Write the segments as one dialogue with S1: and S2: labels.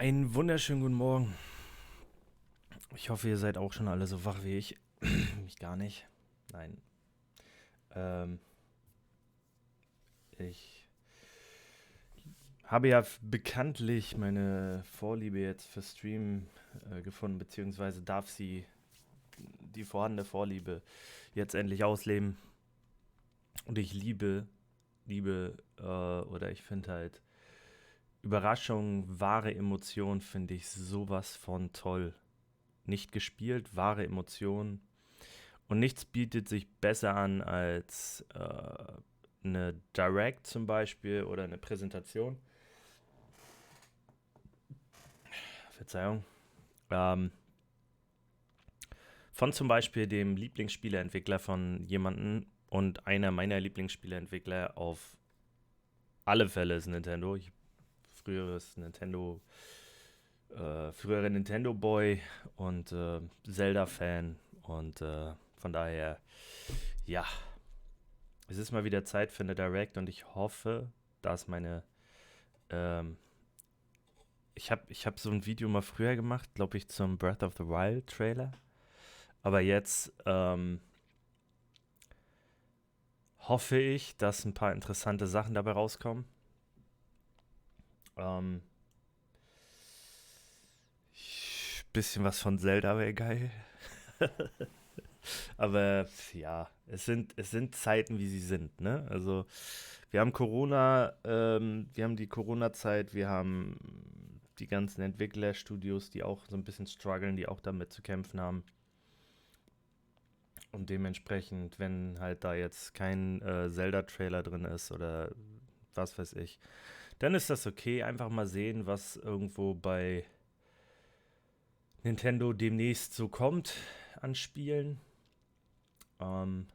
S1: Einen wunderschönen guten Morgen. Ich hoffe, ihr seid auch schon alle so wach wie ich. Ich gar nicht. Nein. Ähm, Ich habe ja bekanntlich meine Vorliebe jetzt für Stream gefunden, beziehungsweise darf sie die vorhandene Vorliebe jetzt endlich ausleben. Und ich oder ich finde halt Überraschung, wahre Emotion finde ich sowas von toll. Nicht gespielt, wahre Emotionen. Und nichts bietet sich besser an als eine Direct zum Beispiel oder eine Präsentation. Verzeihung. Ähm, von zum Beispiel dem Lieblingsspieleentwickler von jemandem und einer meiner Lieblingsspieleentwickler auf alle Fälle ist Nintendo. Früheres Nintendo, früherer Nintendo Boy und Zelda-Fan und von daher, ja, es ist mal wieder Zeit für eine Direct und ich hoffe, dass ähm, ich hab so ein Video mal früher gemacht, glaube ich, zum Breath of the Wild Trailer. Aber jetzt hoffe ich, dass ein paar interessante Sachen dabei rauskommen. Ähm, Bisschen was von Zelda wäre geil. Aber ja, es sind Zeiten, wie sie sind, ne? Also wir haben Corona, wir haben die Corona-Zeit, wir haben die ganzen Entwicklerstudios, die auch so ein bisschen strugglen, die auch damit zu kämpfen haben. Und dementsprechend, wenn halt da jetzt kein Zelda-Trailer drin ist oder was weiß ich, dann ist das okay. Einfach mal sehen, was irgendwo bei Nintendo demnächst so kommt an Spielen. Ähm,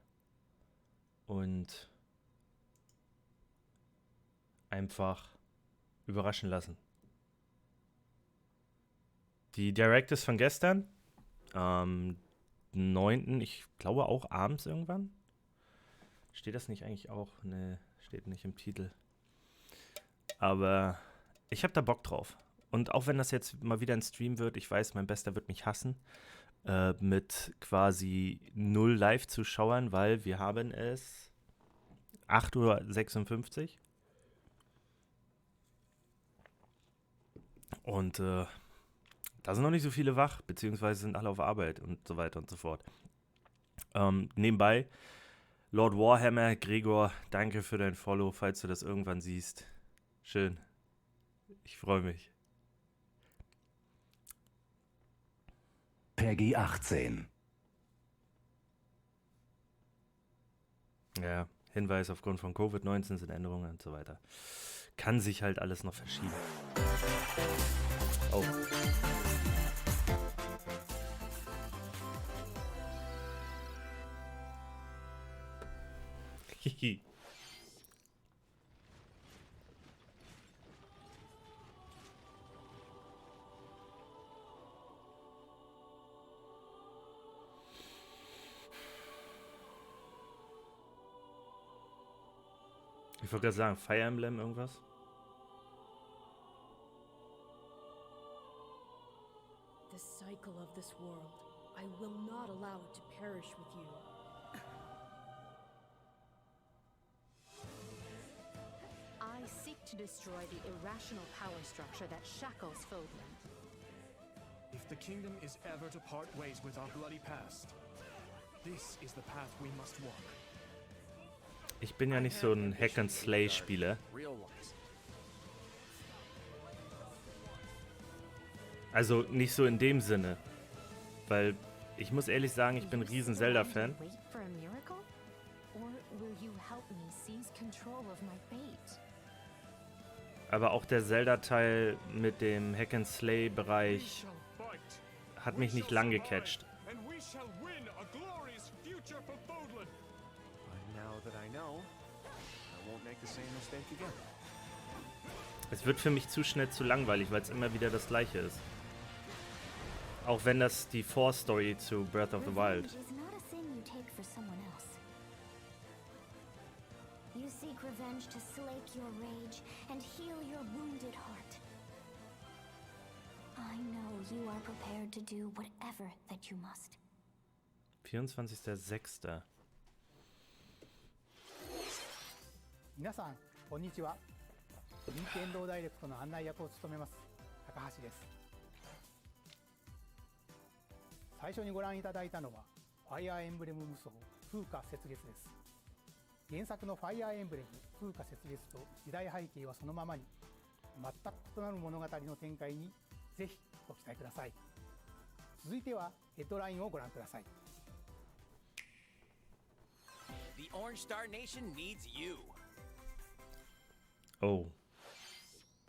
S1: und einfach überraschen lassen. Die Direct ist von gestern, am 9., ich glaube auch abends irgendwann. Steht das nicht eigentlich auch? Ne, steht nicht im Titel. Aber ich habe da Bock drauf. Und auch wenn das jetzt mal wieder ein Stream wird, ich weiß, mein Bester wird mich hassen, mit quasi null Live-Zuschauern, weil wir haben es 8:56 Uhr und da sind noch nicht so viele wach, beziehungsweise sind alle auf Arbeit und so weiter und so fort. Nebenbei, Lord Warhammer, Gregor, danke für dein Follow, falls du das irgendwann siehst. Schön, ich freue mich.
S2: Peggy 18.
S1: Ja, Hinweis, aufgrund von Covid-19 sind Änderungen und so weiter. Kann sich halt alles noch verschieben. Oh. Hihi. Ich wollte gerade sagen, Fire Emblem irgendwas?
S3: The cycle of this world. I will not allow it to perish with you.
S4: I seek to destroy the irrational power structure that shackles Fodland.
S5: If the kingdom is ever to part ways with our bloody past, this is the path we must walk.
S1: Ich bin ja nicht so ein Hack-and-Slay-Spieler. Also nicht so in dem Sinne. Weil ich muss ehrlich sagen, ich bin ein riesen Zelda-Fan.
S4: Wait for a miracle? Or will you help me seize control of my fate?
S1: Aber auch der Zelda-Teil mit dem Hack-and-Slay-Bereich hat mich nicht lang gecatcht.
S5: And we shall win a glorious future for Fodland.
S6: Now that I know, I won't make the same mistake again.
S1: Es wird für mich zu schnell zu langweilig, weil es immer wieder das Gleiche ist. Auch wenn das die Vorstory zu Breath of the Wild.
S7: Revenge is not a sin you take for someone else. You seek revenge to slake your rage and heal your wounded heart. I know you are prepared to do whatever that you must.
S1: 24.06.
S2: 皆さんこんにちは。任天堂ダイレクトの案内役を務めます高橋です。最初にご覧いただいたのはファイアーエンブレム無双風化雪月です。原作のファイアーエンブレム風化雪月と時代背景はそのままに、全く異なる物語の展開にぜひご期待ください。続いてはヘッドラインをご覧ください。
S8: The Orange Star Nation needs you.
S1: Oh.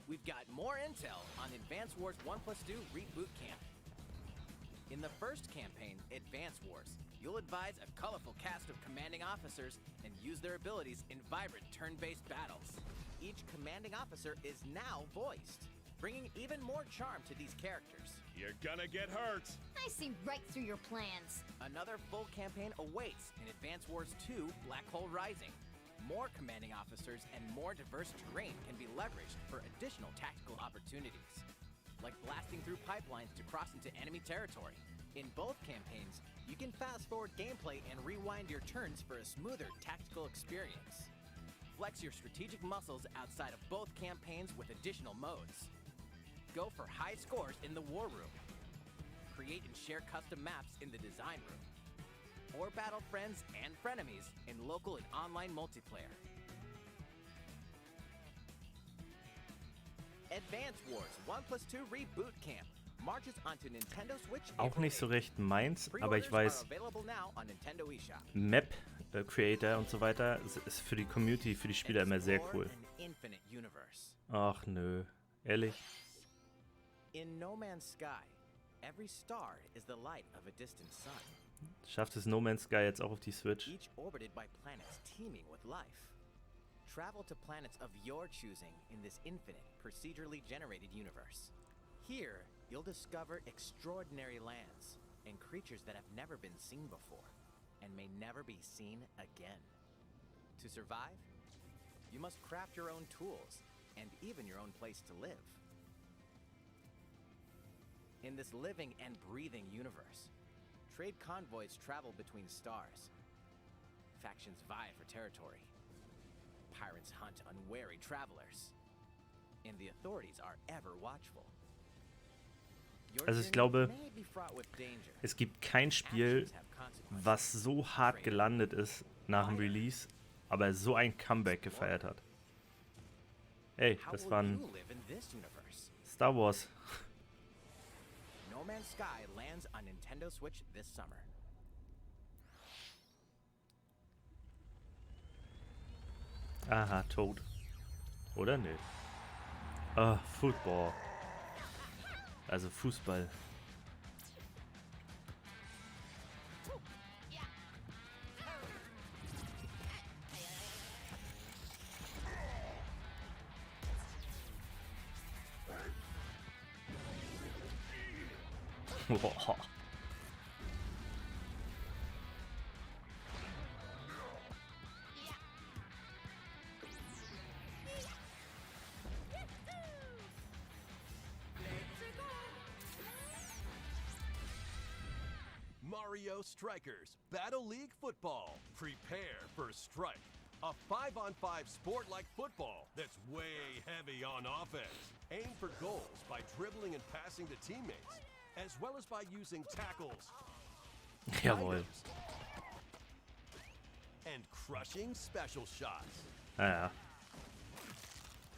S8: We've got more intel on Advance Wars 1+2 Reboot Camp. In the first campaign, Advance Wars, you'll advise a colorful cast of commanding officers and use their abilities in vibrant turn-based battles. Each commanding officer is now voiced, bringing even more charm to these characters.
S9: You're gonna get hurt!
S4: I see right through your plans.
S8: Another full campaign awaits in Advance Wars 2 Black Hole Rising. More commanding officers and more diverse terrain can be leveraged for additional tactical opportunities, like blasting through pipelines to cross into enemy territory. In both campaigns, you can fast-forward gameplay and rewind your turns for a smoother tactical experience. Flex your strategic muscles outside of both campaigns with additional modes. Go for high scores in the War Room. Create and share custom maps in the Design Room. Or battle friends and frenemies in local and online multiplayer. Advance Wars 1+2 Reboot Camp marches onto Nintendo Switch.
S1: Auch nicht so recht meins, aber ich weiß,
S8: available now on Nintendo eShop.
S1: Map Creator und so weiter ist für die Community, für die Spieler immer sehr cool.
S8: Infinite universe.
S1: Ach nö, ehrlich.
S8: In No Man's Sky, every star is the light of a distant sun.
S1: Schafft es No Man's Sky jetzt auch auf die Switch?
S8: Each orbited by planets teeming with life. Travel to planets of your choosing in this infinite, procedurally generated universe. Here, you'll discover extraordinary lands and creatures that have never been seen before and may never be seen again. To survive, you must craft your own tools and even your own place to live. In this living and breathing universe, trade convoys travel between stars. Factions vie for territory. Pirates hunt unwary travelers. And the authorities are ever watchful.
S1: Also ich glaube, es gibt kein Spiel, was so hart gelandet ist nach dem Release, aber so ein Comeback gefeiert hat. Ey, das war ein Star Wars.
S8: No Man's Sky lands on Nintendo Switch this summer.
S1: Aha, tot. Oder ne? Ah, Football. Also Fußball. Boah.
S9: Mario Strikers Battle League Football. Prepare for Strike. A 5-on-5 sport like football that's way heavy on offense. Aim for goals by dribbling and passing to teammates, as well as by using tackles,
S1: Jawohl.
S9: and crushing special shots.
S1: Ja.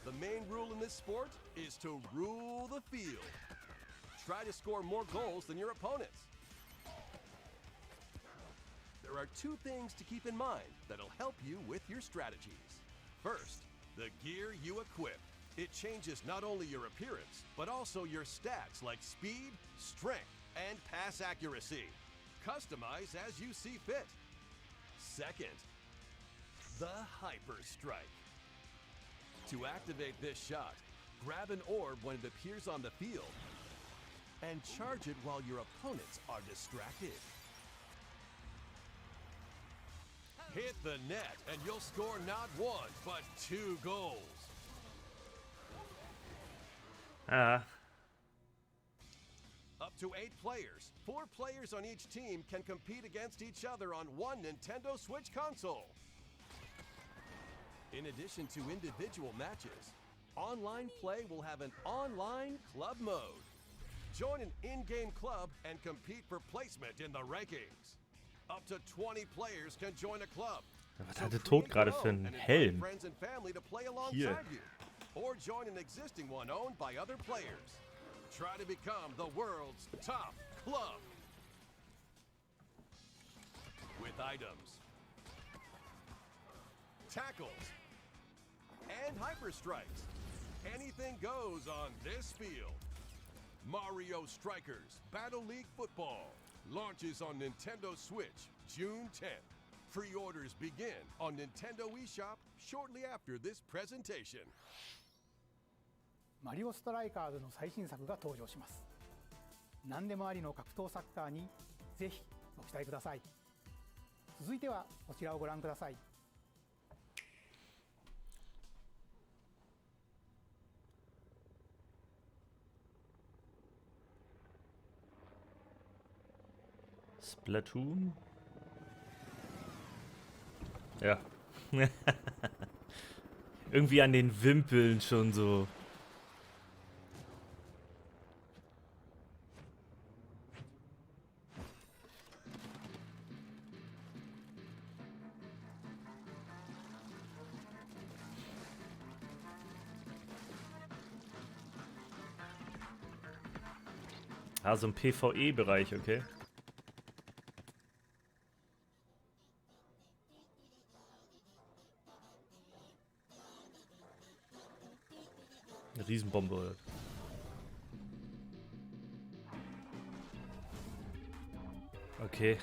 S9: The main rule in this sport is to rule the field. Try to score more goals than your opponents. There are two things to keep in mind that'll help you with your strategies. First, the gear you equip. It changes not only your appearance, but also your stats like speed, strength, and pass accuracy. Customize as you see fit. Second, the Hyper Strike. To activate this shot, grab an orb when it appears on the field and charge it while your opponents are distracted. Hit the net and you'll score not one, but 2 goals.
S1: Ja.
S9: Up to 8 players. 4 players on each team can compete against each other on one Nintendo Switch console. In addition to individual matches, online play will have an online club mode. Join an in-game club and compete for placement in the rankings. Up to 20 players can join a club.
S1: Was hat der Tod gerade für einen Helm?
S9: Friends and family to play alongside
S1: Hier.
S9: you, or join an existing one owned by other players. Try to become the world's top club. With items, tackles, and hyper strikes, anything goes on this field. Mario Strikers Battle League Football launches on Nintendo Switch June 10th. Pre-orders begin on Nintendo eShop shortly after this presentation.
S2: マリオストライカーズの最新作が登場します。何でもありの格闘サッカーにぜひご期待ください。続いてはこちらをご覧ください。
S1: Splatoon? Ja. Irgendwie an den Wimpeln schon so. Ah, so ein PvE-Bereich, okay. Eine Riesenbombe. Okay.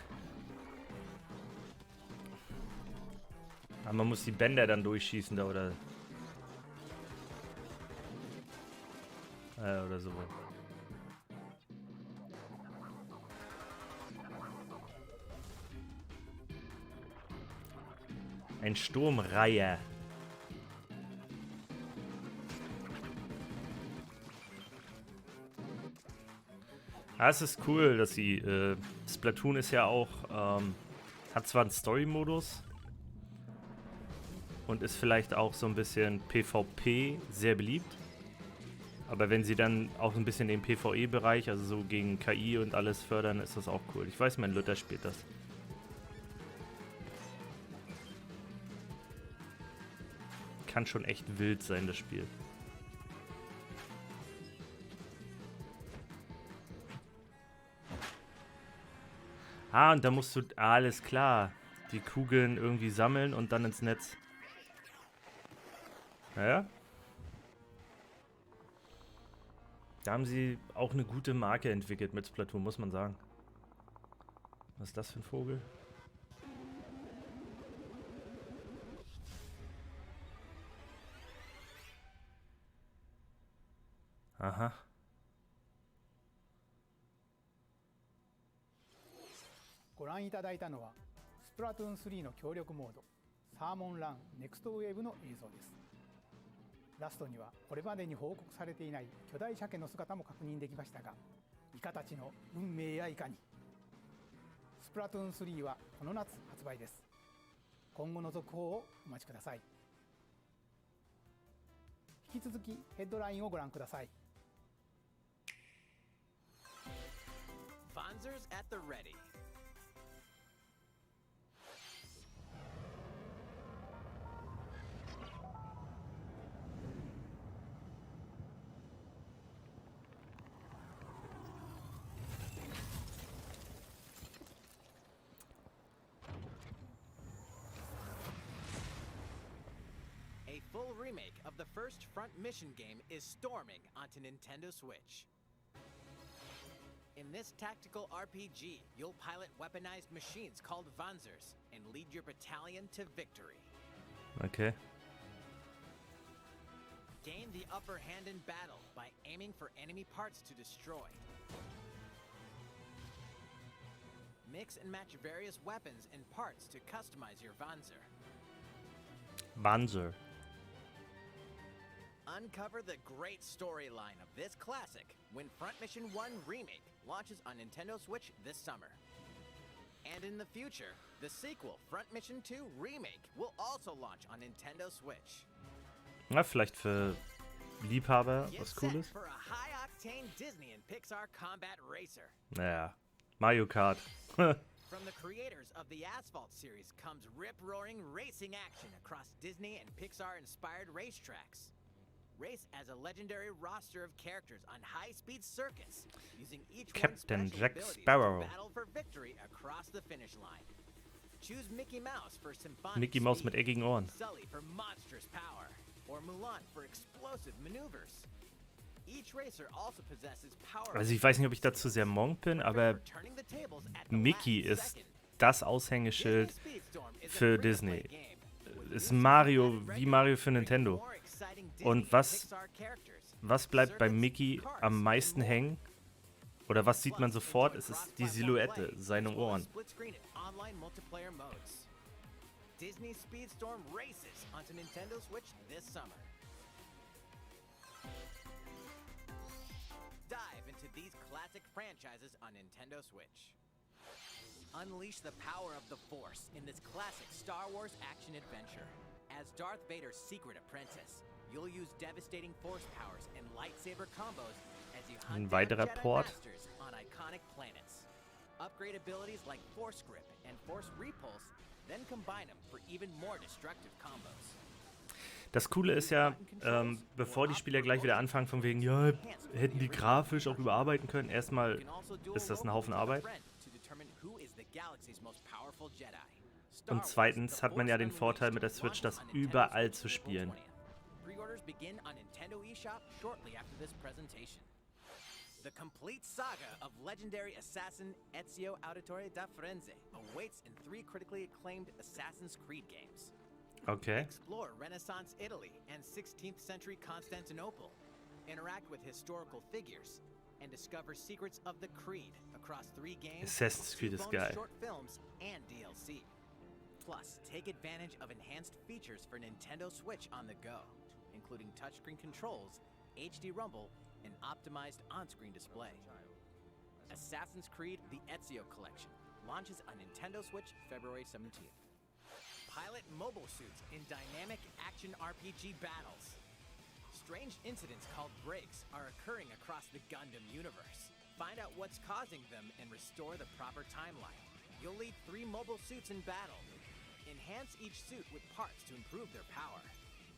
S1: Aber man muss die Bänder dann durchschießen da, oder? Oder so. Ein Sturmreiher. Ja, es ist cool, dass sie. Splatoon ist ja auch. Hat zwar einen Story-Modus. Und ist vielleicht auch so ein bisschen PvP sehr beliebt. Aber wenn sie dann auch ein bisschen den PvE-Bereich, also so gegen KI und alles fördern, ist das auch cool. Ich weiß, mein Luther spielt das. Kann schon echt wild sein, das Spiel. Ah, und da musst du... alles klar. Die Kugeln irgendwie sammeln und dann ins Netz. Naja. Da haben sie auch eine gute Marke entwickelt mit Splatoon, muss man sagen. Was ist das für ein Vogel? Aha.
S2: ご覧いただいたのはスプラトゥーン3の協力モードサーモンランネクストウェーブの映像です。ラストにはこれまでに報告されていない巨大鮭の姿も確認できましたが、イカたちの運命やいかに。スプラトゥーン3はこの夏発売です。今後の続報をお待ちください。引き続きヘッドラインをご覧ください。
S8: Fonzers at the ready. A full remake of the first Front Mission game is storming onto Nintendo Switch. In this tactical RPG, you'll pilot weaponized machines called Fonzers and lead your battalion to victory.
S1: Okay.
S8: Gain the upper hand in battle by aiming for enemy parts to destroy. Mix and match various weapons and parts to customize your Fonzer.
S1: Banzer.
S8: Uncover the great storyline of this classic when Front Mission 1 Remake launches on Nintendo Switch this summer. And in the future, the sequel, Front Mission 2 Remake, will also launch on Nintendo Switch.
S1: Na, vielleicht für Liebhaber
S8: Get
S1: was
S8: set
S1: Cooles.
S8: for a high-octane Disney and Pixar combat racer.
S1: Naja, Mario Kart.
S8: From the creators of the Asphalt series comes rip-roaring racing action across Disney and Pixar-inspired racetracks. Race as a legendary roster of characters on high-speed circuits, using each
S1: Captain
S8: one's special
S1: Jack
S8: abilities
S1: Sparrow.
S8: to battle for victory across the finish line. Choose Mickey Mouse for symphonic
S1: Mickey Mouse
S8: speed,
S1: mit eckigen Ohren.
S8: Sully for monstrous power, or Mulan for explosive maneuvers. Each racer also possesses power.
S1: Also ich weiß nicht, ob ich dazu sehr monk bin, aber Mickey ist das Aushängeschild für Disney. Ist Mario wie Mario für Nintendo. Und was bleibt bei Mickey am meisten hängen? Oder was sieht man sofort? Es ist die Silhouette, seine Ohren.
S8: Disney Speedstorm races onto Nintendo Switch this summer. Dive into these classic franchises on Nintendo Switch. Unleash the power of the Force in this classic Star Wars action-adventure. As Darth Vader's secret apprentice, you'll use devastating Force powers and lightsaber combos as you hunt down Jedi Masters on iconic planets. Upgrade abilities like Force Grip and Force Repulse, then combine them for even more destructive combos.
S1: Das Coole ist ja, bevor die Spieler gleich wieder anfangen von wegen, ja, hätten die grafisch auch überarbeiten können. Erstmal ist das ein Haufen Arbeit. Und zweitens hat man ja den Vorteil mit der Switch, das überall zu spielen.
S8: Pre-orders begin on Nintendo eShop shortly after this presentation. The complete saga of legendary assassin Ezio Auditore da Firenze awaits in 3 critically acclaimed Assassin's Creed games.
S1: Okay.
S8: Explore Renaissance Italy and 16th century Constantinople. Interact with historical figures and discover secrets of the Creed across 3 games,
S1: Assassin's Creed is geil.
S8: short films, and DLC. Plus, take advantage of enhanced features for Nintendo Switch on the go, including touchscreen controls, HD Rumble, and optimized on-screen display. Assassin's Creed: The Ezio Collection launches on Nintendo Switch February 17th. Pilot mobile suits in dynamic action RPG battles. Strange incidents called breaks are occurring across the Gundam universe. Find out what's causing them and restore the proper timeline. You'll lead 3 mobile suits in battle. Enhance each suit with parts to improve their power.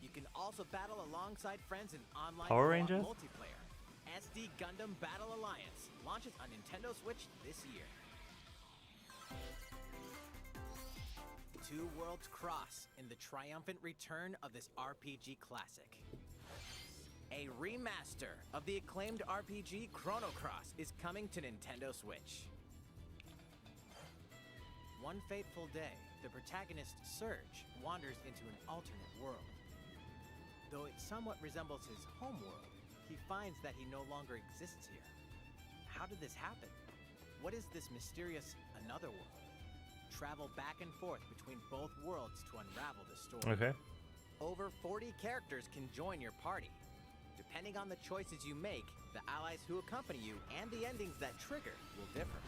S8: You can also battle alongside friends in online
S1: Power Rangers?
S8: multiplayer. SD Gundam Battle Alliance launches on Nintendo Switch this year. Two worlds cross in the triumphant return of this RPG classic. A remaster of the acclaimed RPG Chrono Cross is coming to Nintendo Switch. One fateful day, the protagonist Surge wanders into an alternate world. Though it somewhat resembles his homeworld, he finds that he no longer exists here. How did this happen? What is this mysterious another world? Travel back and forth between both worlds to unravel the story.
S1: Okay.
S8: Over 40 characters can join your party. Depending on the choices you make, the allies who accompany you and the endings that trigger will differ.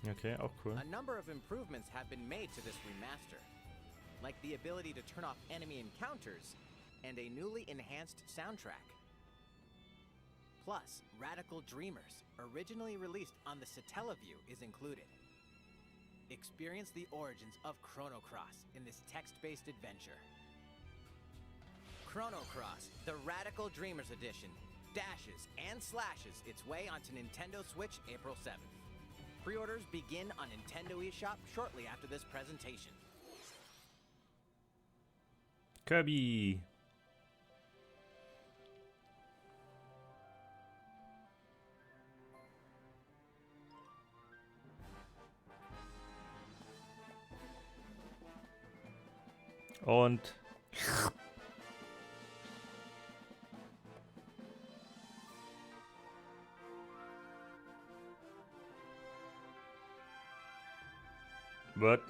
S1: Okay, auch cool.
S8: A number of improvements have been made to this remaster, like the ability to turn off enemy encounters and a newly enhanced soundtrack. Plus, Radical Dreamers, originally released on the Satellaview, is included. Experience the origins of Chrono Cross in this text-based adventure. Chrono Cross, the Radical Dreamers Edition, dashes and slashes its way onto Nintendo Switch April 7th. Pre-orders begin on Nintendo eShop shortly after this presentation.
S1: Kirby. Und What?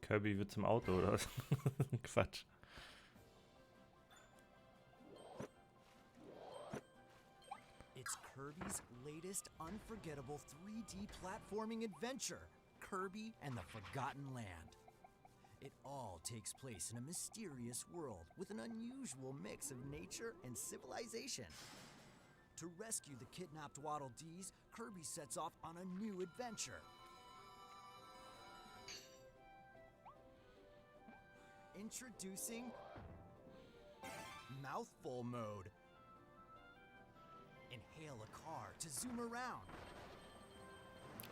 S1: Kirby wird zum Auto oder was? Quatsch.
S10: It's Kirby's latest unforgettable 3D platforming adventure, Kirby and the Forgotten Land. It all takes place in a mysterious world with an unusual mix of nature and civilization. To rescue the kidnapped Waddle Dees, Kirby sets off on a new adventure. Introducing Mouthful Mode. Inhale a car to zoom around.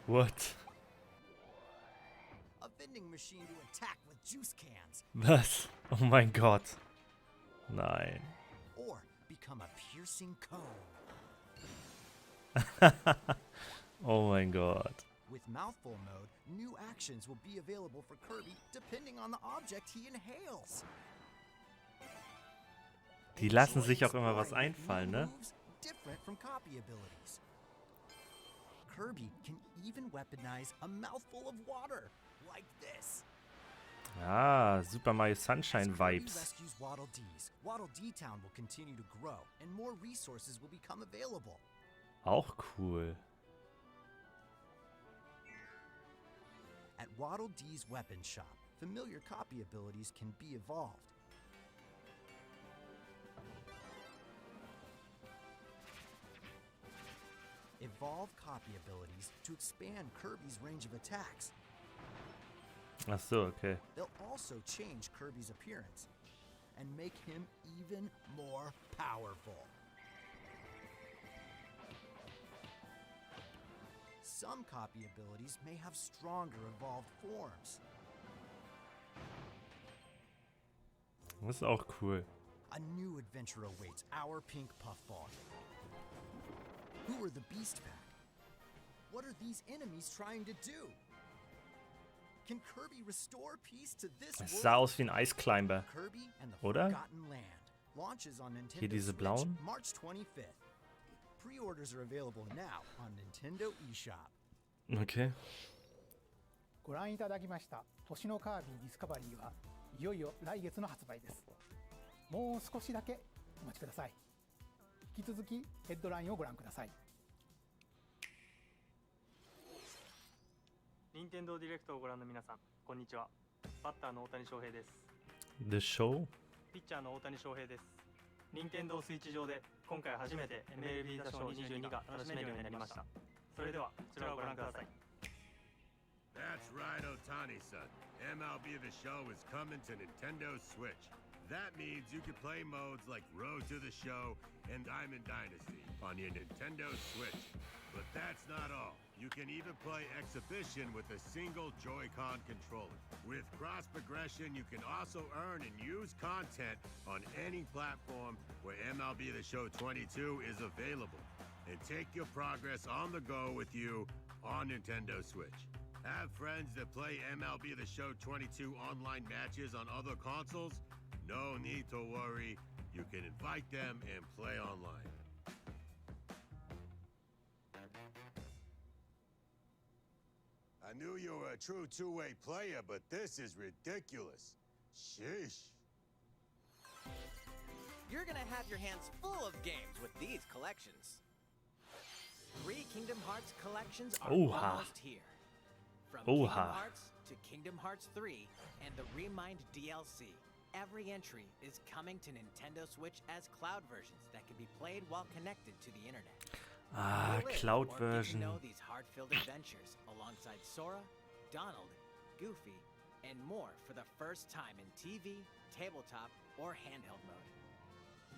S1: What?
S10: A vending machine to attack with juice cans.
S1: Was? Oh mein Gott. Nein.
S10: Or become a piercing cone.
S1: Oh mein Gott.
S10: With Mouthful Mode, new actions will be available for Kirby depending on the object he inhales.
S1: Die lassen sich auch immer was einfallen, ne?
S10: Different from copy abilities. Kirby can even weaponize a mouthful of water, like this.
S1: Ah, Super Mario Sunshine Vibes.
S10: Rescues Waddle Dees. Waddle Dee Town will continue to grow, and more resources will become available.
S1: Auch cool.
S10: At Waddle Dee's weapon shop, familiar copy abilities can be evolved. Evolve copy abilities to expand Kirby's range of attacks.
S1: Ach so, okay.
S10: They'll also change Kirby's appearance and make him even more powerful. Some copy abilities may have stronger evolved forms.
S1: Das ist auch cool.
S10: A new adventure awaits our pink puffball. Who are the Beast Pack? What are these enemies trying to do? Can Kirby restore peace to this
S1: Es
S10: world?
S1: sah aus wie ein Eisclimber.
S10: Kirby and the
S1: Oder?
S10: Forgotten Land launches on Nintendo
S1: Hier diese
S10: Switch
S1: blauen?
S10: March 25th. Pre-orders are available now on Nintendo eShop.
S1: Okay.
S2: ご覧いただきました星のカービィディスカバリーはいよいよ来月の発売です。もう少しだけお待ちください。引き続きヘッドラインをご覧ください。
S11: 任天堂ディレクトをご覧の皆さん、こんにちは。バッターの大谷翔平です。
S1: The Show?
S11: ピッチャーの大谷翔平です。任天堂スイッチ上で今回初めて MLB ザショー22が楽しめるようになりました。それではこちらをご覧ください。
S9: That's right, Otani-san. MLB The Show is coming to Nintendo Switch. That means you can play modes like Road to the Show and Diamond Dynasty on your Nintendo Switch. But that's not all. You can even play Exhibition with a single Joy-Con controller. With cross progression, you can also earn and use content on any platform where MLB The Show 22 is available. And take your progress on the go with you on Nintendo Switch. Have friends that play MLB The Show 22 online matches on other consoles? No need to worry. You can invite them and play online. I knew you were a true two-way player, but this is ridiculous. Sheesh.
S8: You're gonna have your hands full of games with these collections. 3 Kingdom Hearts collections are almost here. From Kingdom Hearts to Kingdom Hearts 3 and the Remind DLC, every entry is coming to Nintendo Switch as cloud versions that can be played while connected to the internet.
S1: Ah, Cloud Version.
S8: Know these heart-filled adventures alongside Sora, Donald, Goofy, and more for the first time in TV, tabletop, or handheld mode.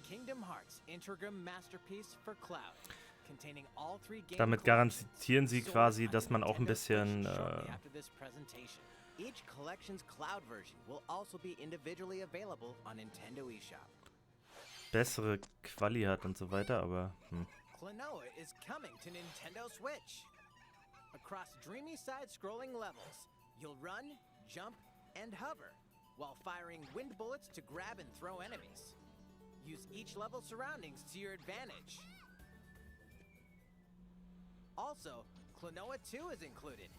S8: Kingdom Hearts Integram Masterpiece for Cloud.
S1: Damit garantieren sie quasi, dass man auch ein bisschen
S8: Each collection's cloud version will also be individually available on Nintendo eShop.
S1: Bessere Quali hat und so weiter, aber
S8: Klonoa is coming to Nintendo Switch. Across dreamy side-scrolling levels, you'll run, jump, and hover while firing wind bullets to grab and throw enemies. Use each level's surroundings to your advantage. Also, Klonoa 2 is included.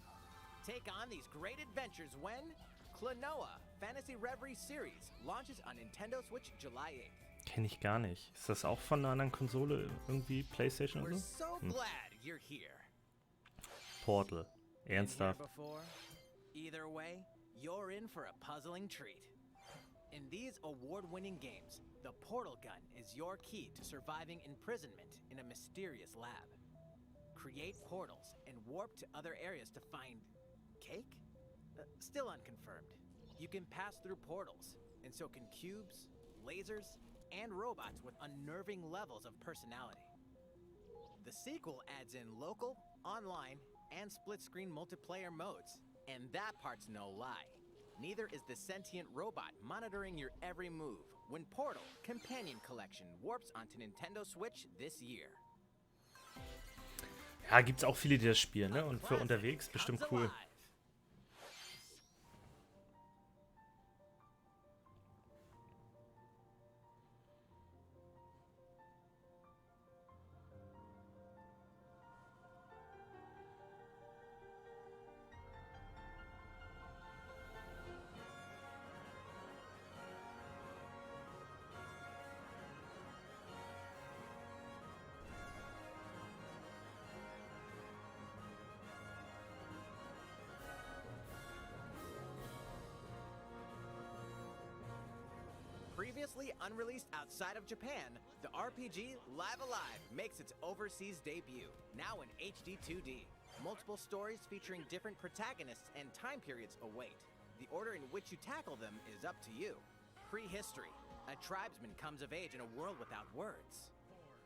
S8: Take on these great adventures when Klonoa Fantasy Reverie Series launches on Nintendo Switch July 8th.
S1: Kenne ich gar nicht. Ist das auch von einer anderen Konsole irgendwie? PlayStation oder
S8: We're
S1: so?
S8: so glad you're here.
S1: Portal.
S8: Been here
S1: Ernsthaft.
S8: before? Either way, you're in for a puzzling treat. In these award-winning games, the portal gun is your key to surviving imprisonment in a mysterious lab. Create portals and warp to other areas to find cake? Still unconfirmed. You can pass through portals, and so can cubes, lasers, and robots with unnerving levels of personality. The sequel adds in local, online, and split-screen multiplayer modes, and that part's no lie. Neither is the sentient robot monitoring your every move when Portal Companion Collection warps onto Nintendo Switch this year.
S1: Ja, gibt's auch viele, die das spielen, ne? Und für unterwegs bestimmt cool.
S8: Previously unreleased outside of Japan, the RPG Live Alive makes its overseas debut, now in HD 2D. Multiple stories featuring different protagonists and time periods await. The order in which you tackle them is up to you. Prehistory. A tribesman comes of age in a world without words.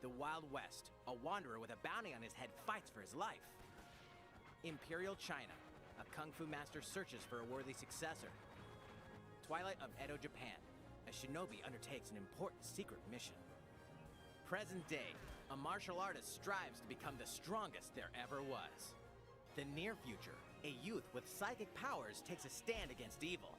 S8: The Wild West. A wanderer with a bounty on his head fights for his life. Imperial China. A kung fu master searches for a worthy successor. Twilight of Edo, Japan. A shinobi undertakes an important secret mission. Present day, a martial artist strives to become the strongest there ever was. The near future, a youth with psychic powers takes a stand against evil.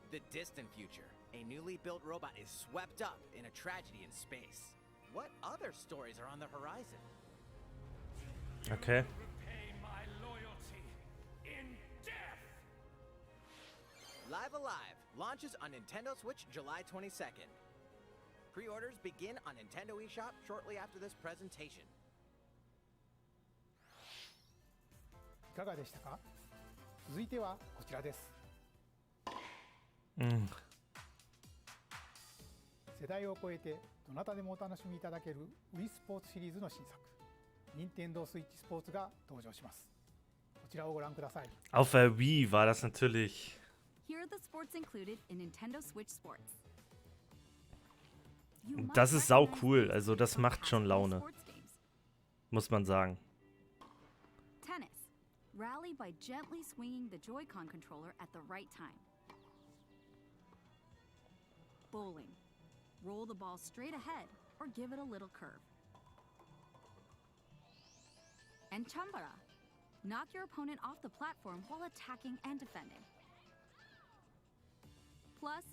S8: The distant future, a newly built robot is swept up in a tragedy in space. What other stories are on the horizon?
S1: Okay.
S8: Live Alive launches on Nintendo Switch July 22nd. Pre-orders begin on Nintendo eShop shortly after this presentation.
S2: いかがでしたか？続いてはこちらです。世代を超えてどなたでもお楽しみいただける Wii スポーツシリーズの新作、Nintendo Switch スポーツが登場します。こちらをご覧ください。
S1: Auf der Wii war das natürlich.
S12: Here are the sports included in Nintendo Switch Sports.
S1: Das ist sau cool, also das macht schon Laune. Muss man sagen.
S12: Tennis. Rally by gently swinging the Joy-Con controller at the right time. Bowling. Roll the ball straight ahead or give it a little curve. And Chambara. Knock your opponent off the platform while attacking and defending. Plus,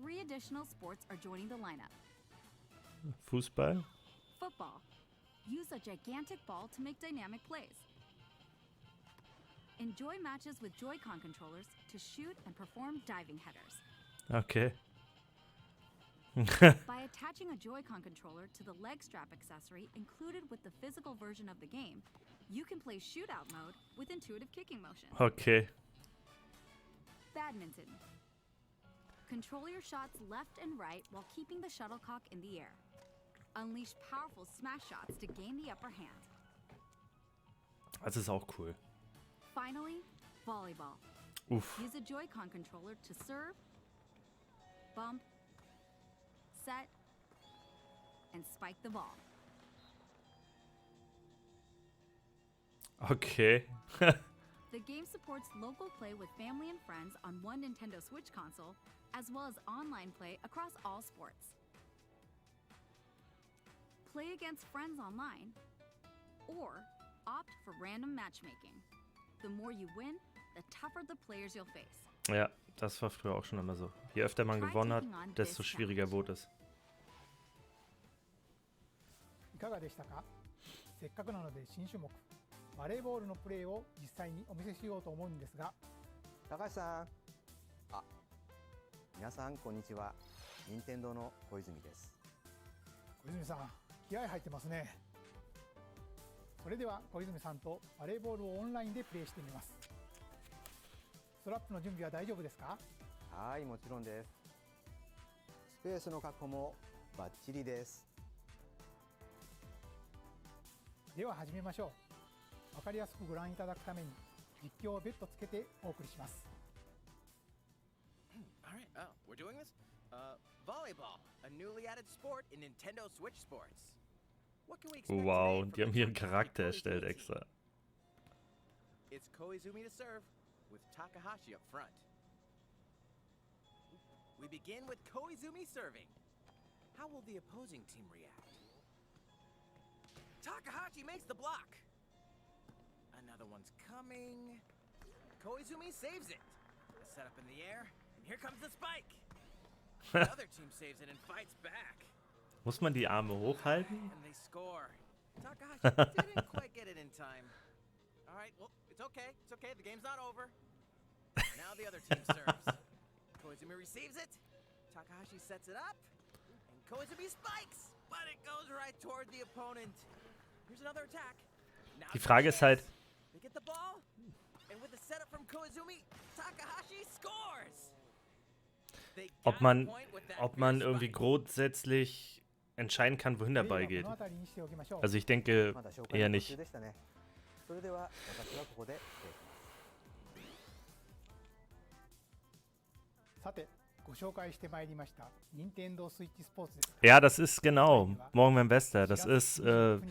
S12: 3 additional sports are joining the lineup.
S1: Fußball?
S12: Football. Use a gigantic ball to make dynamic plays. Enjoy matches with Joy-Con controllers to shoot and perform diving headers.
S1: Okay.
S12: By attaching a Joy-Con controller to the leg strap accessory included with the physical version of the game, you can play shootout mode with intuitive kicking motion.
S1: Okay.
S12: Badminton. Control your shots left and right while keeping the shuttlecock in the air. Unleash powerful smash shots to gain the upper hand.
S1: Das ist auch cool.
S12: Finally, volleyball.
S1: Uff.
S12: Use a Joy-Con controller to serve, bump, set, and spike the ball.
S1: Okay.
S12: The game supports local play with family and friends on one Nintendo Switch console, as well as online play across all sports. Play against friends online, or opt for random matchmaking. The more you win, the tougher the players you'll face.
S1: Ja, das war früher auch schon immer so. Je öfter man gewonnen hat, desto schwieriger wurde es.
S2: いかがでしたか？せっかくなので新種目、バレーボールのプレーを実際にお見せしようと思うんですが、
S13: 高橋さん、皆さんこんにちは。任天堂の小泉です。
S2: 小泉さん、気合入ってますね。それでは小泉さんとバレーボールをオンラインでプレーしてみます。ストラップの準備は大丈夫ですか？
S13: はい、もちろんです。スペースの確保もバッチリです。
S2: では始めましょう。わかりやすくご覧いただくために実況を別途つけてお送りします。
S8: Alright, we're doing this? Volleyball, a newly added sport in Nintendo Switch Sports. What can we expect
S1: Wow,
S8: today
S1: die haben
S8: from
S1: hier einen
S8: the
S1: Charakter
S8: Koizumi
S1: erstellt
S8: team?
S1: extra.
S8: It's Koizumi to serve, with Takahashi up front. We begin with Koizumi serving. How will the opposing team react? Takahashi makes the block. Another one's coming. Koizumi saves it. A setup in the air, and here comes the spike. The other team saves it and fights back.
S1: Muss man die Arme hochhalten?
S8: And they score. Takahashi didn't quite get it in time. All right, well, it's okay. It's okay. The game's not over. Now the other team serves. Koizumi receives it. Takahashi sets it up. And Koizumi spikes. But it goes right toward the opponent. Here's another attack. Now
S1: Die Frage ist halt,
S8: they get the ball. And with the setup from Koizumi, Takahashi scores. They
S1: ob
S8: got
S1: man,
S8: the point with that
S1: ob man
S8: big
S1: irgendwie
S8: spike.
S1: grundsätzlich entscheiden kann, wohin der
S2: プレ
S1: Ball
S2: ーは
S1: geht.
S2: この辺りにしておきましょう。
S1: Also ich denke
S13: まだ紹介
S1: eher
S13: の途中
S1: nicht.
S13: でしたね。それでは私はここで失礼します。
S2: さて、ご紹介してまいりました任天堂スイッチスポーツです。
S1: Ja, das ist genau. Morgen mein Bester. Das ist ein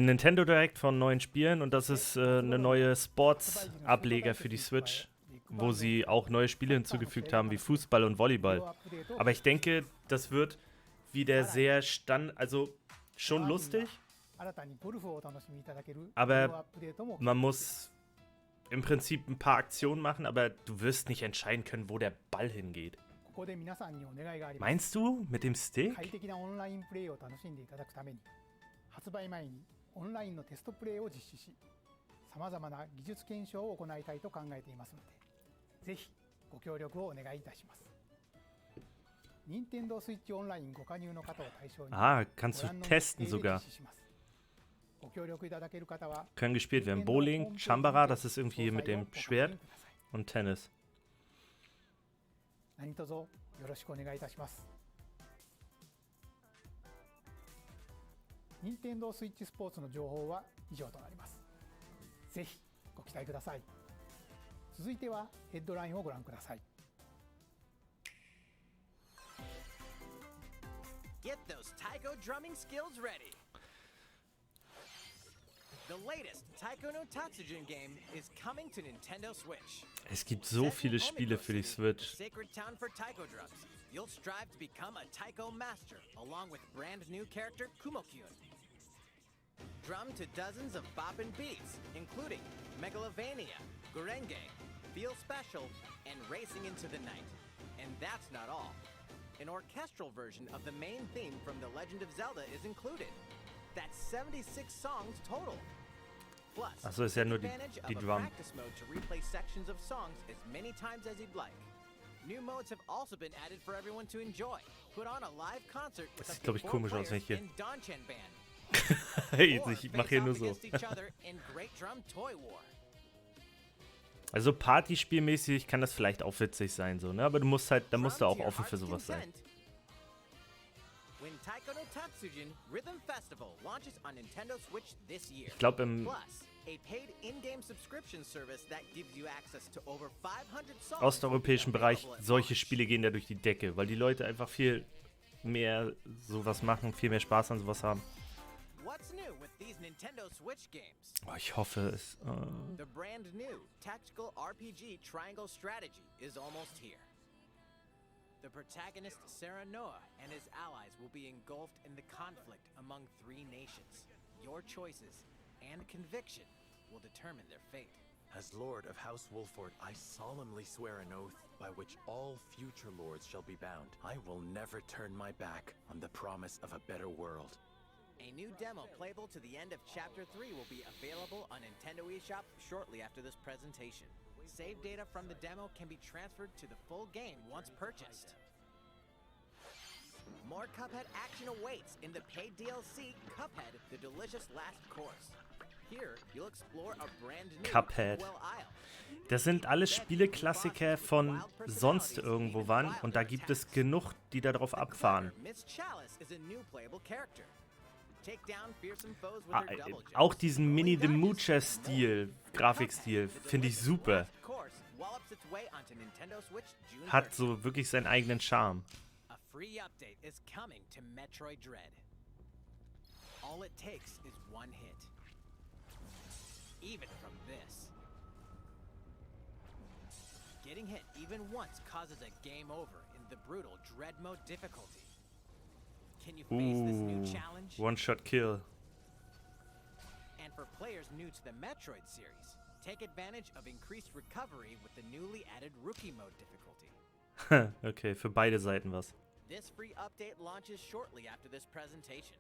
S1: Nintendo Direct von neuen Spielen und das ist eine neue Sports-Ableger für die Switch, wo sie auch neue Spiele hinzugefügt haben, wie Fußball und Volleyball. Aber ich denke, das wird wieder sehr also schon lustig,
S2: 新たにゴルフをお楽しみいただける
S1: aber
S2: アップデートも
S1: man muss im Prinzip ein paar Aktionen machen, aber du wirst nicht entscheiden können, wo der Ball hingeht.
S2: ここで皆さんにお願いがあります。
S1: Meinst du mit dem Stick?
S2: 快適なオンラインプレイを楽しんでいただくために、発売前にオンラインのテストプレイを実施し、さまざまな技術検証を行いたいと考えていますので、ぜひご協力をお願いいたします。任天堂スイッチオンラインご加入の方を対象に、
S1: Ah, kannst
S2: ご
S1: du
S2: 覧の
S1: testen
S2: 日程で
S1: sogar.
S2: 実施します。ご協力いただける方は、
S1: Können gespielt werden. Bowling, Chambara, das ist irgendwie hier mit dem Schwert und Tennis.
S2: 何卒よろしくお願いいたします。任天堂スイッチスポーツの情報は以上となります。ぜひご期待ください。続いてはヘッドラインをご覧ください。
S8: Get those taiko drumming skills ready. The latest Taiko no Tatsujin game is coming to Nintendo Switch.
S1: Es gibt so viele Spiele für die Switch.
S8: Sacred town for taiko drums. You'll strive to become a taiko master, along with brand new character Kumo-kyun. Drum to dozens of boppin' beats, including Megalovania, Gurenge, Feel Special, and Racing into the Night. And that's not all. An orchestral version of the main theme from The Legend of Zelda is included. That's 76 songs total. Plus,
S1: Ach so, ist ja nur die
S8: advantage of a
S1: Drum.
S8: practice mode to replay sections of songs as many times as you'd like. New modes have also been added for everyone to enjoy. Put on a live concert with
S1: Das
S8: up
S1: sieht,
S8: to
S1: glaube ich,
S8: 4
S1: komisch aus, wenn
S8: players
S1: ich hier.
S8: in Donchan Band.
S1: Hey,
S8: Or
S1: ich mache
S8: face
S1: hier
S8: off
S1: nur so.
S8: against each other in Great Drum Toy War.
S1: Also Partyspielmäßig kann das vielleicht auch witzig sein, so, ne? Aber du musst halt, da musst du auch offen für sowas sein.
S8: When Taiko no Tatsujin Rhythm Festival launches on Nintendo Switch this year.
S1: Ich glaube im
S8: Plus, a paid in-game subscription service that gives you access to over 500 songs.
S1: osteuropäischen Bereich, solche Spiele gehen da durch die Decke, weil die Leute einfach viel mehr sowas machen, viel mehr Spaß an sowas haben.
S8: What's new with these Nintendo Switch games?
S1: Oh, ich hoffe es.
S8: The brand new tactical RPG Triangle Strategy is almost here. The protagonist Sarah Noah and his allies will be engulfed in the conflict among 3 nations. Your choices and conviction will determine their fate.
S14: As Lord of House Wolford, I solemnly swear an oath by which all future lords shall be bound. I will never turn my back on the promise of a better world.
S8: A new demo playable to the end of Chapter 3 will be available on Nintendo eShop shortly after this presentation. Save data from the demo can be transferred to the full game once purchased. More Cuphead action awaits in the paid DLC Cuphead: The Delicious Last Course. Here, you'll explore a brand new
S1: Cuphead.
S8: Well Isle.
S1: Das sind alles Spieleklassiker von sonst irgendwo wann und da gibt es genug, die darauf abfahren.
S8: Miss Chalice is a new playable character. Take down fearsome foes with her double jumps.
S1: Auch diesen Mini the Moocher-Stil, Grafikstil, finde ich super. Hat so wirklich seinen eigenen Charme.
S8: A free update is coming to Metroid Dread. All it takes is one hit. Even from this. Getting hit even once causes a game over in the brutal Dread mode difficulty. Can you face this new challenge?
S1: One-shot kill.
S8: And for players new to the Metroid series, take advantage of increased recovery with the newly added Rookie mode difficulty.
S1: Okay, für beide Seiten was.
S8: This free update launches shortly after this presentation.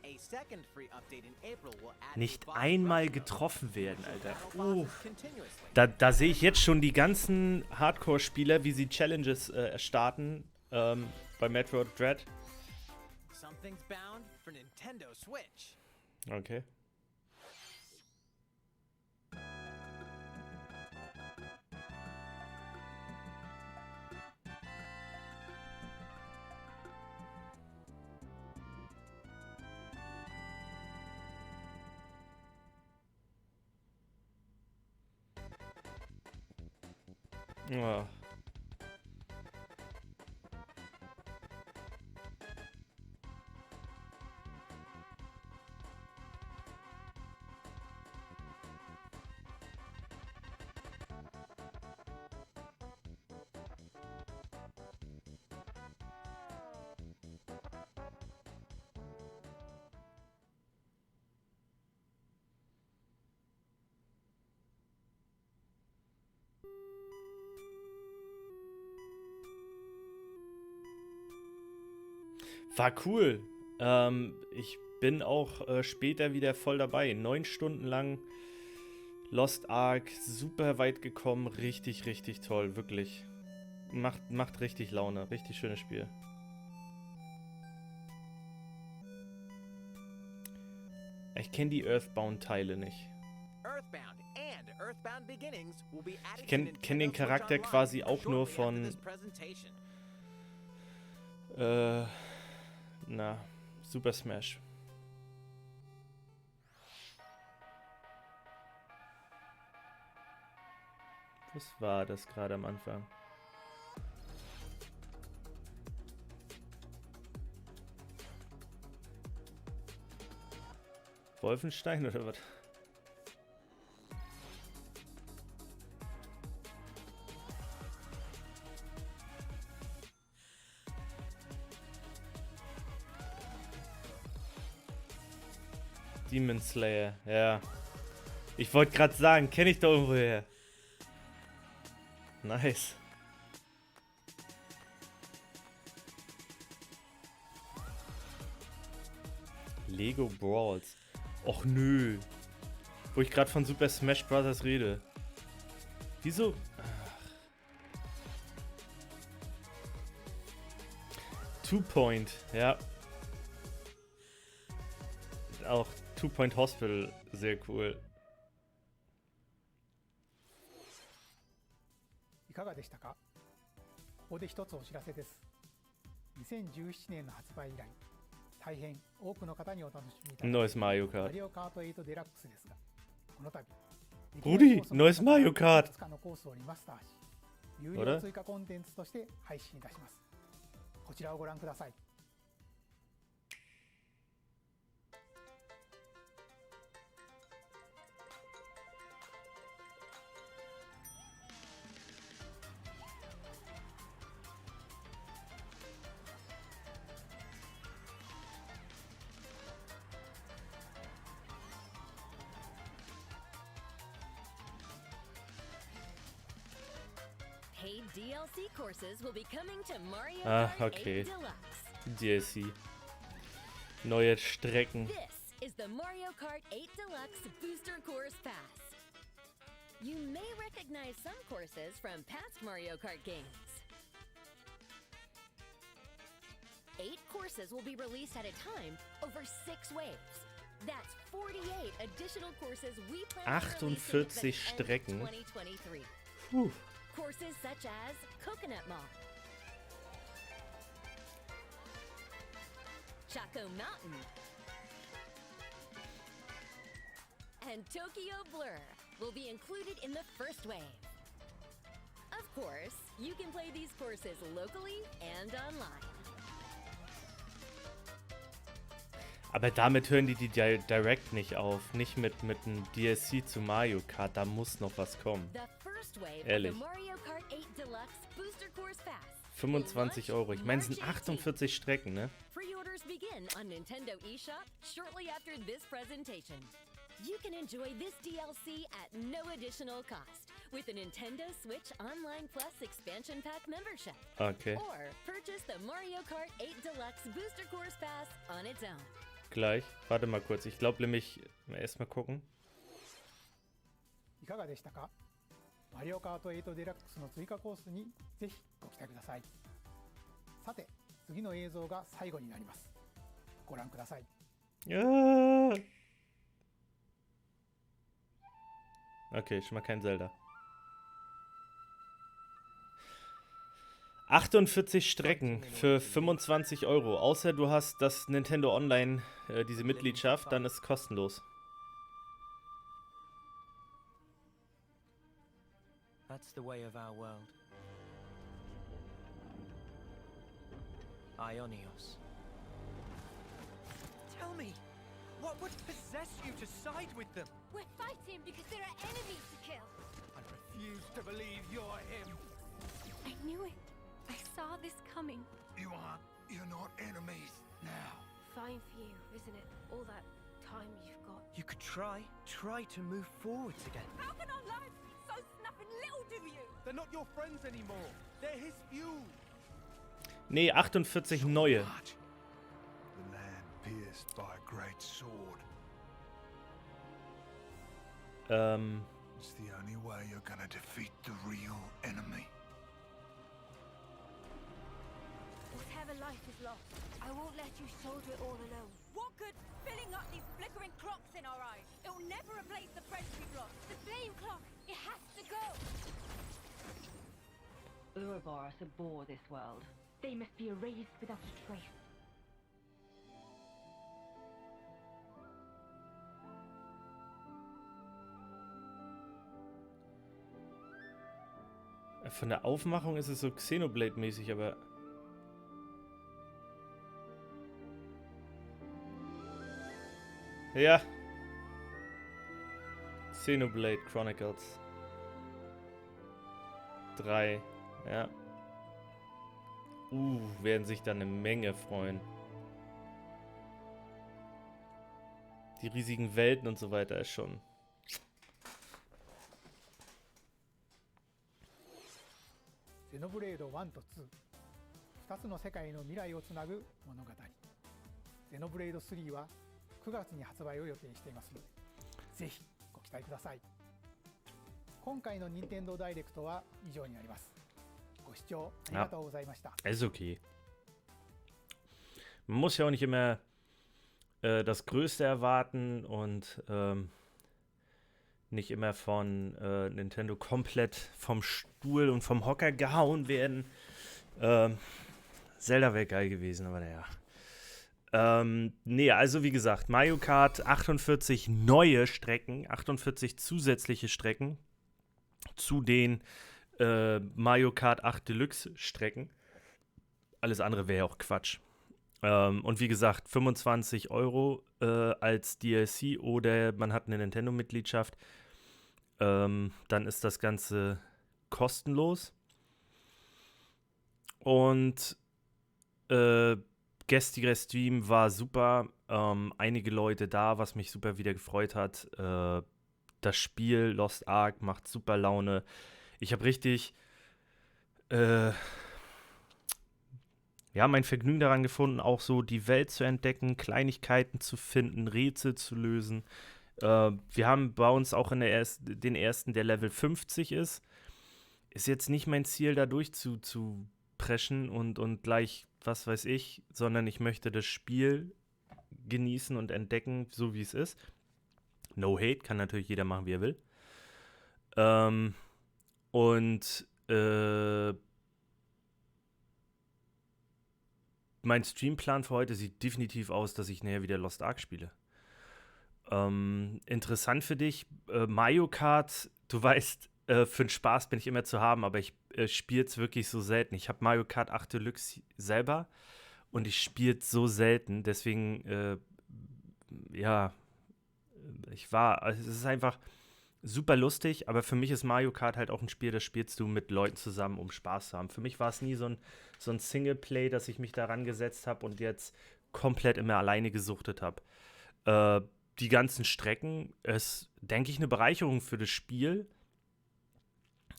S8: A second free update in April will add
S1: Nicht einmal getroffen werden, Alter. Da sehe ich jetzt schon die ganzen Hardcore-Spieler, wie sie Challenges starten bei Metroid Dread.
S8: Something's bound for Nintendo Switch.
S1: Okay. Ja. War cool. Ich bin auch später wieder voll dabei. 9 Stunden lang Lost Ark, super weit gekommen. Richtig, richtig toll, wirklich. Macht richtig Laune. Richtig schönes Spiel. Ich kenne die Earthbound-Teile nicht. Ich kenn den Charakter quasi auch nur von Super Smash. Was war das gerade am Anfang? Wolfenstein oder was? Demon Slayer, ja. Ich wollte gerade sagen, kenne ich da irgendwo her. Nice. Lego Brawls. Och nö. Wo ich gerade von Super Smash Bros. Rede. Wieso? Two Point, ja. Auch Two Point Hospital, sehr cool.
S2: いかがでしたか？ここで一つお知らせです。2017年の発売以来、大変多くの方にお楽しみいただいている
S1: Neues Mario Kart.
S2: マリオカート8デラックスですが、この度
S1: Rudi, neues Mario Kart.
S2: いくつかのコースをリマスターし、有料追加コンテンツとして配信いたします。こちらをご覧ください。
S15: Paid DLC courses will be coming to Mario Kart
S1: okay.
S15: 8 Deluxe.
S1: DLC. Neue Strecken.
S15: This is the Mario Kart 8 Deluxe Booster Course Pass. You may recognize some courses from past Mario Kart games. 8 courses will be released at a time over 6 waves. That's 48 additional courses we plan on releasing by
S1: 48
S15: the end
S1: Strecken.
S15: of 2023.
S1: Puh.
S15: Courses such as Coconut Mall, Chaco Mountain, and Tokyo Blur will be included in the first wave. Of course, you can play these courses locally and online.
S1: Aber damit hören die Direct nicht auf. Nicht mit einem DLC zu Mario Kart. Da muss noch was kommen.
S15: The first wave
S1: Ehrlich.
S15: of the Mario Kart 8 Deluxe Booster Course Pass.
S1: 25 Euro. Ich meine, es sind 48 Strecken, ne?
S15: Pre-orders begin on Nintendo eShop shortly after this presentation. You can enjoy this DLC at no additional cost with a Nintendo Switch Online Plus Expansion Pack membership.
S1: Okay.
S15: Or purchase the Mario Kart 8 Deluxe Booster Course Pass on its own.
S1: Gleich. Warte mal kurz. Ich glaube nämlich, erstmal gucken.
S2: いかがでしたか？マリオカート8デラックスの追加コースにぜひご期待ください。さて、次の映像が最後になります。ご覧ください。
S1: Okay, schon mal kein Zelda. 48 Strecken für 25 Euro. Außer du hast das Nintendo Online, diese Mitgliedschaft, dann ist es kostenlos.
S10: That's the way of our world. Ionios.
S16: Tell me, what would possess you to side with them?
S17: We're fighting because there are enemies to kill.
S16: I refuse to believe you're him.
S17: I knew it. I saw this coming.
S18: You're not enemies now.
S17: Fine for you, isn't it? All that time you've got.
S16: You could try to move forwards again.
S17: How can our lives be so snapping little to you?
S16: They're not your friends anymore. They're his fuel.
S1: Nee, 48 neue.
S18: The land pierced by a great sword. It's the only way you're gonna defeat the real enemy.
S17: Whatever life is lost, I won't let you shoulder it all alone. What good filling up these flickering clocks in our eyes? It will never replace the friends we've lost. The flame clock, it has to go.
S19: Ouroboros abhor this world. They must be erased without a trace.
S1: Von der Aufmachung ist es so Xenoblade-mäßig, aber... Ja. Xenoblade Chronicles 3. Ja. Werden sich da eine Menge freuen. Die riesigen Welten und so weiter ist schon...
S2: Xenoblade 1と2、2つの世界の未来をつなぐ物語。Xenoblade 3は9月に発売を予定していますので、ぜひご期待ください。今回の任天堂ダイレクトは以上になります。ご視聴ありがとうございました。
S1: Ist okay. Man muss ja auch nicht immer das Größte erwarten und nicht immer von Nintendo komplett vom Stuhl und vom Hocker gehauen werden. Zelda wäre geil gewesen, aber naja. Nee, also wie gesagt, Mario Kart 48 neue Strecken, 48 zusätzliche Strecken zu den Mario Kart 8 Deluxe Strecken. Alles andere wäre ja auch Quatsch. Und wie gesagt, 25 Euro als DLC oder man hat eine Nintendo-Mitgliedschaft. Dann ist das Ganze kostenlos. Und gestriger Stream war super. Einige Leute da, was mich super wieder gefreut hat. Das Spiel Lost Ark macht super Laune. Ich habe richtig mein Vergnügen daran gefunden, auch so die Welt zu entdecken, Kleinigkeiten zu finden, Rätsel zu lösen. Wir haben bei uns auch den ersten, der Level 50 ist. Ist jetzt nicht mein Ziel, da durchzupreschen und gleich was weiß ich, sondern ich möchte das Spiel genießen und entdecken, so wie es ist. No hate, kann natürlich jeder machen, wie er will. Mein Streamplan für heute sieht definitiv aus, dass ich näher wieder Lost Ark spiele. Interessant für dich, Mario Kart, du weißt, für den Spaß bin ich immer zu haben, aber ich spiele es wirklich so selten. Ich habe Mario Kart 8 Deluxe selber und ich spiele es so selten, deswegen, es ist einfach super lustig, aber für mich ist Mario Kart halt auch ein Spiel, das spielst du mit Leuten zusammen, um Spaß zu haben. Für mich war es nie so ein Singleplay, dass ich mich daran gesetzt habe und jetzt komplett immer alleine gesuchtet habe. Die ganzen Strecken ist, denke ich, eine Bereicherung für das Spiel.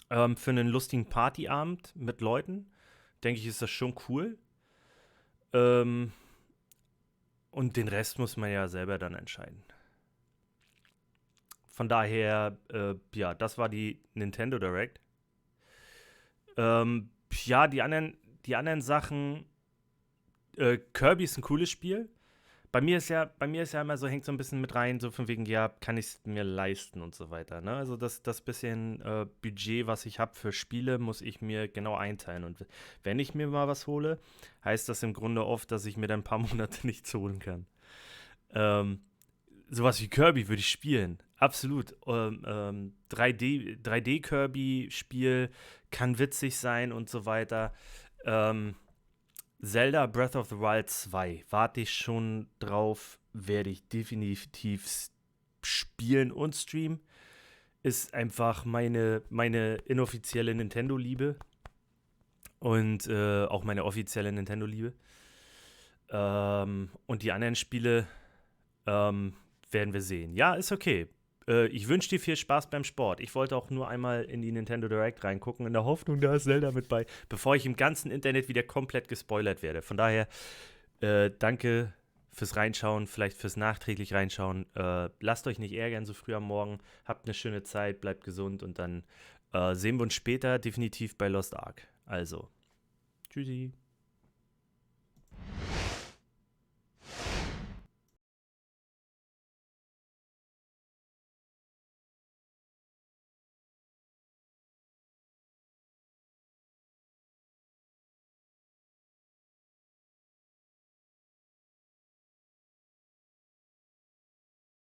S1: Für einen lustigen Partyabend mit Leuten, denke ich, ist das schon cool. Und den Rest muss man ja selber dann entscheiden. Von daher, das war die Nintendo Direct. Die anderen Sachen, Kirby ist ein cooles Spiel. Bei mir ist ja immer so, hängt so ein bisschen mit rein, so von wegen, ja, kann ich es mir leisten und so weiter. Ne? Also das bisschen Budget, was ich habe für Spiele, muss ich mir genau einteilen. Und wenn ich mir mal was hole, heißt das im Grunde oft, dass ich mir dann ein paar Monate nichts holen kann. Sowas wie Kirby würde ich spielen. Absolut. 3D-Kirby-Spiel kann witzig sein und so weiter. Zelda Breath of the Wild 2 warte ich schon drauf, werde ich definitiv spielen und streamen. Ist einfach meine inoffizielle Nintendo-Liebe und auch meine offizielle Nintendo-Liebe. Und die anderen Spiele werden wir sehen. Ja, ist okay. Ich wünsche dir viel Spaß beim Sport. Ich wollte auch nur einmal in die Nintendo Direct reingucken, in der Hoffnung, da ist Zelda mit bei, bevor ich im ganzen Internet wieder komplett gespoilert werde. Von daher, danke fürs Reinschauen, vielleicht fürs nachträglich Reinschauen. Lasst euch nicht ärgern so früh am Morgen. Habt eine schöne Zeit, bleibt gesund und dann sehen wir uns später definitiv bei Lost Ark. Also, tschüssi.